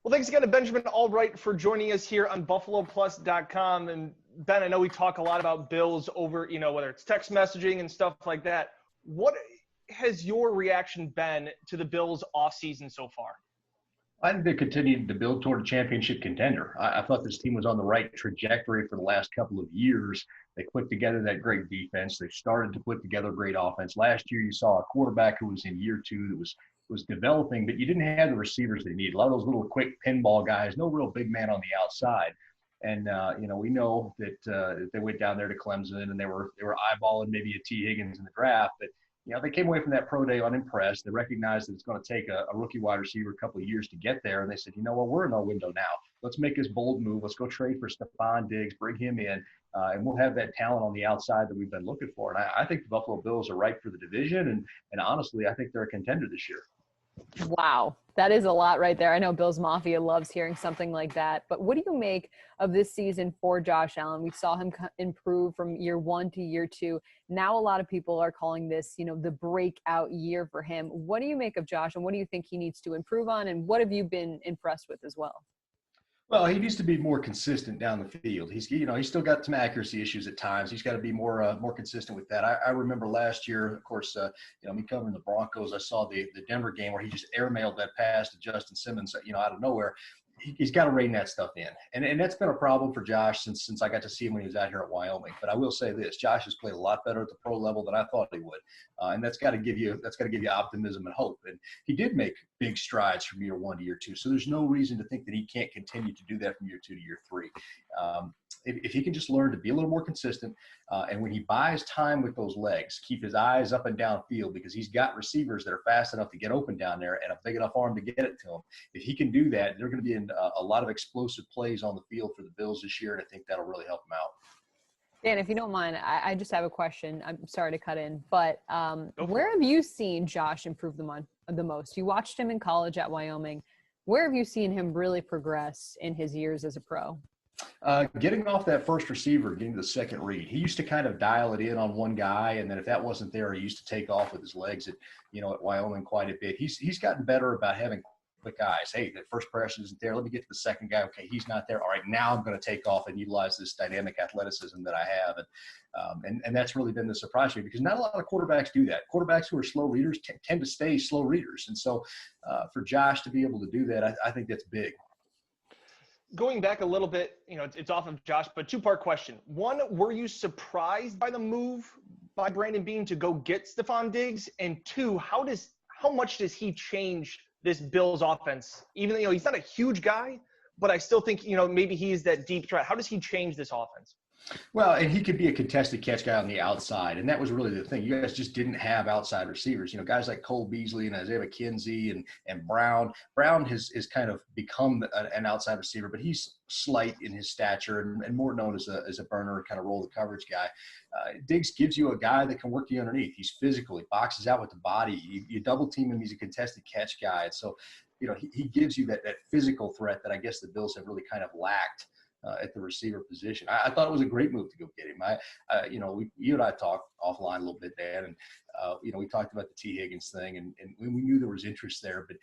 Well, thanks again to Benjamin Allbright for joining us here on BuffaloPlus.com. And Ben, I know we talk a lot about Bills over, whether it's text messaging and stuff like that. What has your reaction been to the Bills offseason so far? I think they continued to build toward a championship contender. I thought this team was on the right trajectory for the last couple of years. They put together that great defense. They started to put together great offense. Last year, you saw a quarterback who was in year two that was developing, but you didn't have the receivers they need. A lot of those little quick pinball guys, no real big man on the outside. And we know that they went down there to Clemson and they were eyeballing maybe a T. Higgins in the draft, but they came away from that pro day unimpressed. They recognized that it's going to take a rookie wide receiver a couple of years to get there. And they said, we're in our window now. Let's make this bold move. Let's go trade for Stefon Diggs, bring him in, and we'll have that talent on the outside that we've been looking for. And I think the Buffalo Bills are right for the division. And honestly, I think they're a contender this year. Wow, that is a lot right there. I know Bills Mafia loves hearing something like that. But what do you make of this season for Josh Allen? We saw him improve from year one to year two. Now a lot of people are calling this, the breakout year for him. What do you make of Josh, and what do you think he needs to improve on, and what have you been impressed with as well? Well, he needs to be more consistent down the field. He's still got some accuracy issues at times. He's got to be more consistent with that. I remember last year, of course, me covering the Broncos, I saw the Denver game where he just airmailed that pass to Justin Simmons, out of nowhere. He's got to rein that stuff in. And that's been a problem for Josh since I got to see him when he was out here at Wyoming. But I will say this, Josh has played a lot better at the pro level than I thought he would. And that's got to give you optimism and hope. And he did make big strides from year one to year two. So there's no reason to think that he can't continue to do that from year two to year three. If he can just learn to be a little more consistent, and when he buys time with those legs, keep his eyes up and down field, because he's got receivers that are fast enough to get open down there and a big enough arm to get it to him. If he can do that, they're going to be in a lot of explosive plays on the field for the Bills this year, and I think that'll really help him out. Dan, if you don't mind, I just have a question. I'm sorry to cut in, but where have you seen Josh improve the most? You watched him in college at Wyoming. Where have you seen him really progress in his years as a pro? Getting off that first receiver, getting to the second read. He used to kind of dial it in on one guy, and then if that wasn't there, he used to take off with his legs at Wyoming quite a bit. He's gotten better about having quick eyes. Hey, the first pressure isn't there. Let me get to the second guy. Okay, he's not there. All right, now I'm going to take off and utilize this dynamic athleticism that I have. And that's really been the surprise for me, because not a lot of quarterbacks do that. Quarterbacks who are slow readers tend to stay slow readers. And so for Josh to be able to do that, I think that's big. Going back a little bit, it's off of Josh, but two-part question. One, were you surprised by the move by Brandon Beane to go get Stefon Diggs? And two, how much does he change this Bills offense? Even though he's not a huge guy, but I still think, maybe he's that deep threat. How does he change this offense? Well, and he could be a contested catch guy on the outside, and that was really the thing. You guys just didn't have outside receivers. Guys like Cole Beasley and Isaiah McKenzie and Brown. Brown has kind of become an outside receiver, but he's slight in his stature and more known as a burner, kind of roll the coverage guy. Diggs gives you a guy that can work you underneath. He's physical. He boxes out with the body. You double team him. He's a contested catch guy. And so, he gives you that physical threat that I guess the Bills have really kind of lacked at the receiver position. I thought it was a great move to go get him. You and I talked offline a little bit, Dan, and we talked about the T. Higgins thing, and we knew there was interest there. But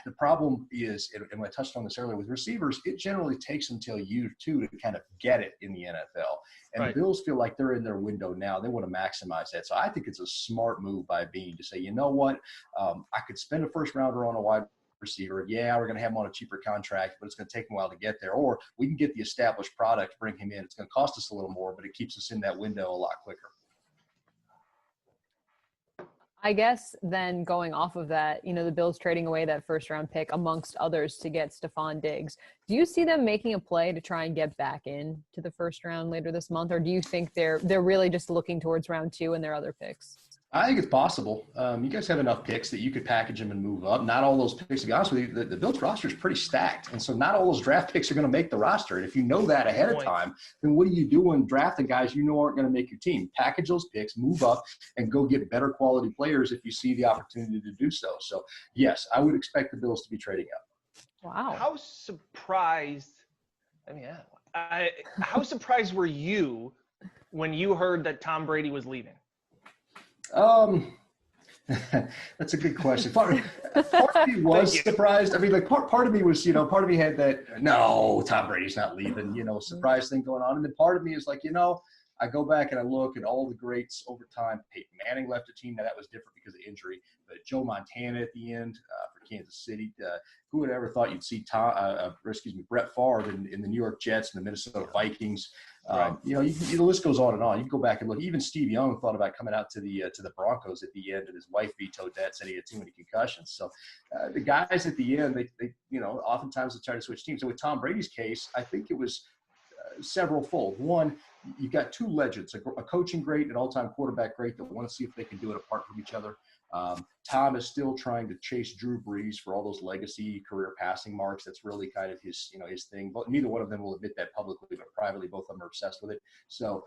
the problem is, and I touched on this earlier with receivers, it generally takes until year two to kind of get it in the NFL. And right. The Bills feel like they're in their window now. They want to maximize that. So I think it's a smart move by Beane to say, you know what, I could spend a first rounder on a wide receiver. Yeah, we're going to have him on a cheaper contract, but it's going to take him a while to get there. Or we can get the established product, bring him in. It's going to cost us a little more, but it keeps us in that window a lot quicker. I guess then going off of that, the Bills trading away that first round pick amongst others to get Stefon Diggs. Do you see them making a play to try and get back in to the first round later this month? Or do you think they're really just looking towards round two and their other picks? I think it's possible. You guys have enough picks that you could package them and move up. Not all those picks, to be honest with you, the Bills roster is pretty stacked. And so not all those draft picks are going to make the roster. And if you know that ahead of time, then what do you do when drafting guys aren't going to make your team? Package those picks, move up, and go get better quality players if you see the opportunity to do so. So, yes, I would expect the Bills to be trading up. Wow. How surprised were you when you heard that Tom Brady was leaving? That's a good question. Part of me was surprised. I mean, like part of me was, part of me had that, no, Tom Brady's not leaving, surprise thing going on. And then part of me is like, I go back and I look at all the greats over time. Peyton Manning left the team. Now that was different because of injury, but Joe Montana at the end for Kansas City. Who would have ever thought you'd see Brett Favre in the New York Jets and the Minnesota Vikings? Right. The list goes on and on. You can go back and look. Even Steve Young thought about coming out to the Broncos at the end, and his wife vetoed that, said he had too many concussions. So the guys at the end, they oftentimes they try to switch teams. So with Tom Brady's case, I think it was several fold. One, you've got two legends, a coaching great and an all-time quarterback great that want to see if they can do it apart from each other. Tom is still trying to chase Drew Brees for all those legacy career passing marks. That's really kind of his thing. But neither one of them will admit that publicly, but privately, both of them are obsessed with it. So,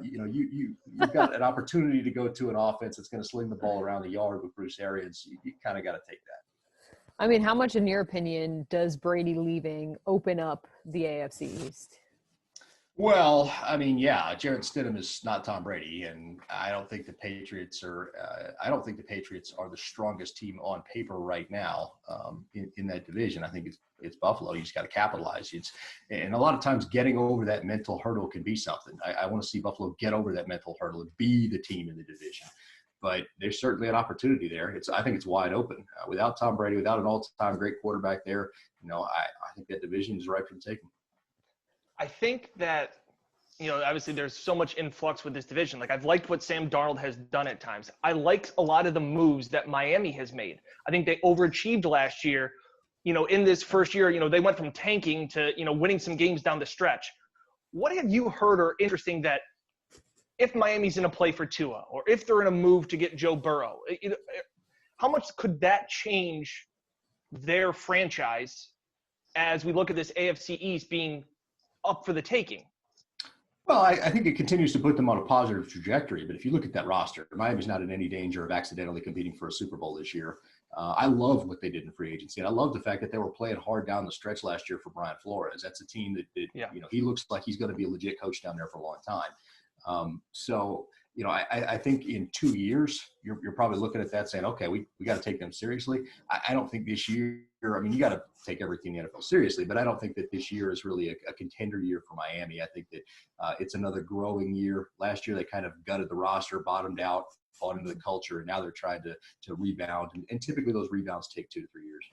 you've got an opportunity to go to an offense that's going to sling the ball around the yard with Bruce Arians. You kind of got to take that. I mean, how much, in your opinion, does Brady leaving open up the AFC East? Well, I mean, yeah, Jarrett Stidham is not Tom Brady, and I don't think the Patriots are. I don't think the Patriots are the strongest team on paper right now in that division. I think it's Buffalo. You just got to capitalize. And a lot of times getting over that mental hurdle can be something. I want to see Buffalo get over that mental hurdle and be the team in the division. But there's certainly an opportunity there. I think it's wide open. Without Tom Brady, without an all-time great quarterback there, I think that division is ripe for the taking. I think that, obviously there's so much influx with this division. Like, I've liked what Sam Darnold has done at times. I liked a lot of the moves that Miami has made. I think they overachieved last year. In this first year, they went from tanking to, winning some games down the stretch. What have you heard or interesting that if Miami's in a play for Tua, or if they're in a move to get Joe Burrow, how much could that change their franchise as we look at this AFC East being up for the taking? Well, I think it continues to put them on a positive trajectory. But if you look at that roster, Miami's not in any danger of accidentally competing for a Super Bowl this year. I love what they did in free agency. And I love the fact that they were playing hard down the stretch last year for Brian Flores. That's a team that he looks like he's going to be a legit coach down there for a long time. I think in 2 years, you're probably looking at that saying, okay, we got to take them seriously. I don't think this year, you got to take everything in the NFL seriously, but I don't think that this year is really a contender year for Miami. I think that it's another growing year. Last year, they kind of gutted the roster, bottomed out, fought into the culture, and now they're trying to rebound. And typically those rebounds take 2 to 3 years.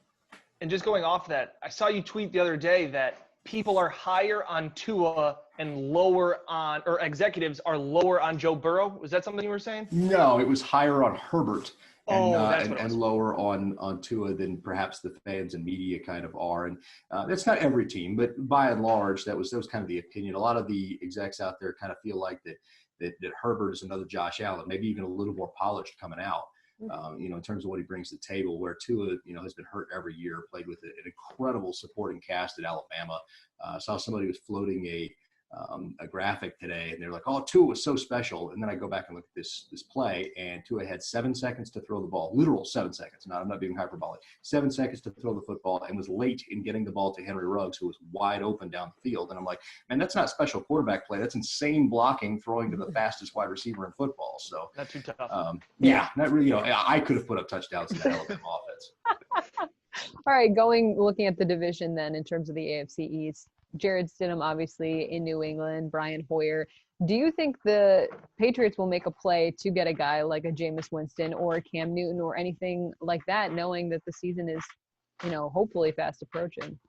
And just going off that, I saw you tweet the other day that people are higher on Tua and lower on, or executives are lower on Joe Burrow. Was that something you were saying? No, it was higher on Herbert and, and lower on Tua than perhaps the fans and media kind of are. And that's not every team, but by and large, that was kind of the opinion. A lot of the execs out there kind of feel like that Herbert is another Josh Allen, maybe even a little more polished coming out. In terms of what he brings to the table, where Tua, has been hurt every year, played with an incredible supporting cast at Alabama. Saw somebody was floating a graphic today, and they're like, "Oh, Tua was so special." And then I go back and look at this play, and Tua had 7 seconds to throw the ball, literal 7 seconds. I'm not being hyperbolic. 7 seconds to throw the football, and was late in getting the ball to Henry Ruggs, who was wide open down the field. And I'm like, man, that's not special quarterback play. That's insane blocking, throwing to the fastest wide receiver in football. So not too tough. Not really. I could have put up touchdowns in that Alabama offense. All right, looking at the division then in terms of the AFC East. Jarrett Stidham, obviously, in New England, Brian Hoyer. Do you think the Patriots will make a play to get a guy like a Jameis Winston or a Cam Newton or anything like that, knowing that the season is, hopefully fast approaching?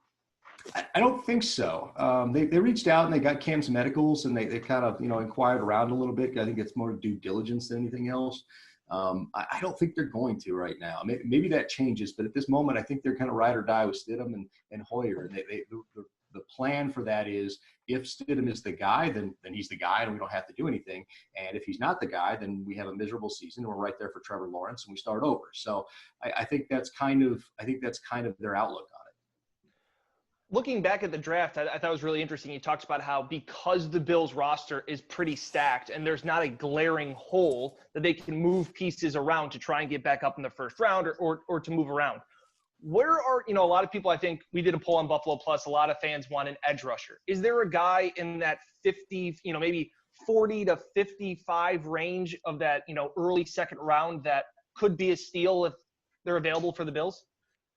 I don't think so. They reached out and they got Cam's medicals, and they kind of, inquired around a little bit. I think it's more due diligence than anything else. I don't think they're going to right now. Maybe that changes, but at this moment, I think they're kind of ride or die with Stidham and Hoyer. And the plan for that is, if Stidham is the guy, then he's the guy, and we don't have to do anything. And if he's not the guy, then we have a miserable season, and we're right there for Trevor Lawrence, and we start over. So I think that's kind of their outlook on it. Looking back at the draft, I thought it was really interesting. You talked about how because the Bills roster is pretty stacked and there's not a glaring hole, that they can move pieces around to try and get back up in the first round or to move around. Where are, a lot of people, I think we did a poll on Buffalo Plus, a lot of fans want an edge rusher. Is there a guy in that 50, maybe 40 to 55 range of that, early second round that could be a steal if they're available for the Bills?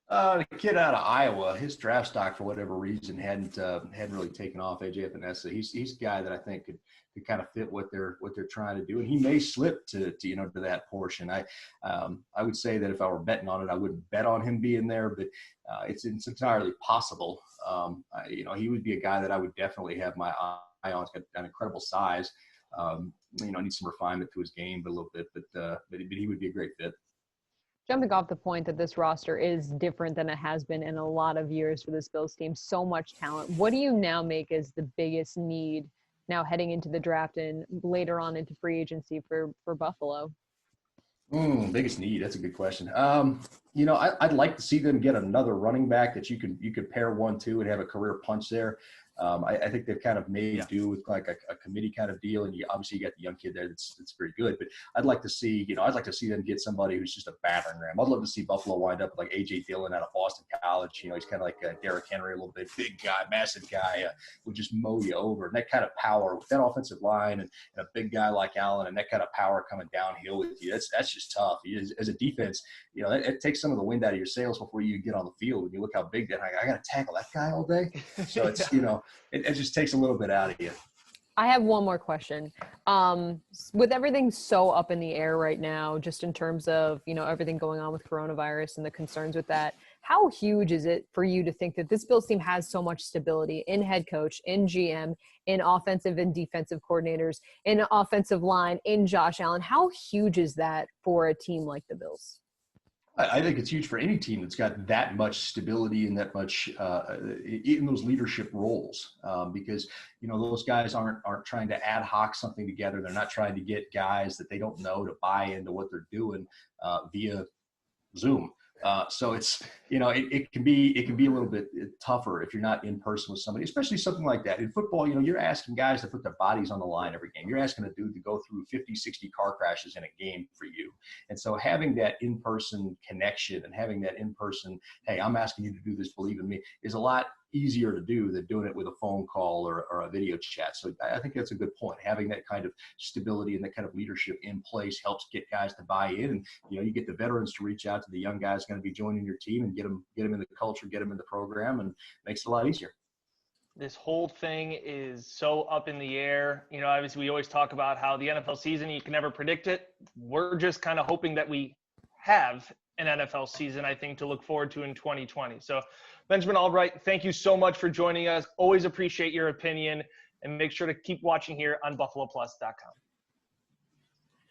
The kid out of Iowa, his draft stock for whatever reason hadn't really taken off. AJ Epinesa. He's a guy that I think could kind of fit what they're trying to do, and he may slip to that portion. I would say that if I were betting on it, I wouldn't bet on him being there, but it's entirely possible. He would be a guy that I would definitely have my eye on. He's got an incredible size. Needs some refinement to his game, but a little bit, but he would be a great fit. Jumping off the point that this roster is different than it has been in a lot of years for this Bills team, so much talent. What do you now make as the biggest need now heading into the draft and later on into free agency for Buffalo? Biggest need. That's a good question. I'd like to see them get another running back that you could pair 1-2 and have a career punch there. I think they've kind of made do with like a committee kind of deal, and obviously you got the young kid there that's very good. But I'd like to see them get somebody who's just a battering ram. I'd love to see Buffalo wind up like A.J. Dillon out of Boston College. He's kind of like Derrick Henry a little bit, big guy, massive guy, would just mow you over. And that kind of power with that offensive line and a big guy like Allen and that kind of power coming downhill with you, that's just tough. As a defense, it takes some of the wind out of your sails before you get on the field. When you look how big that I got to tackle that guy all day. So it's it just takes a little bit out of you. I have one more question. With everything so up in the air right now, just in terms of, everything going on with coronavirus and the concerns with that, how huge is it for you to think that this Bills team has so much stability in head coach, in GM, in offensive and defensive coordinators, in offensive line, in Josh Allen? How huge is that for a team like the Bills? I think it's huge for any team that's got that much stability and that much in those leadership roles, because those guys aren't trying to ad hoc something together. They're not trying to get guys that they don't know to buy into what they're doing via Zoom. So it's it can be a little bit tougher if you're not in person with somebody, especially something like that. In football, you're asking guys to put their bodies on the line every game. You're asking a dude to go through 50, 60 car crashes in a game for you. And so having that in-person connection and having that in-person, hey, I'm asking you to do this, believe in me, is a lot easier to do than doing it with a phone call or a video chat. So I think that's a good point. Having that kind of stability and that kind of leadership in place helps get guys to buy in. And, you get the veterans to reach out to the young guys going to be joining your team and get them in the culture, get them in the program, and makes it a lot easier. This whole thing is so up in the air. Obviously we always talk about how the NFL season, you can never predict it. We're just kind of hoping that we have an NFL season, I think, to look forward to in 2020. So Benjamin Allbright, thank you so much for joining us. Always appreciate your opinion, and make sure to keep watching here on BuffaloPlus.com.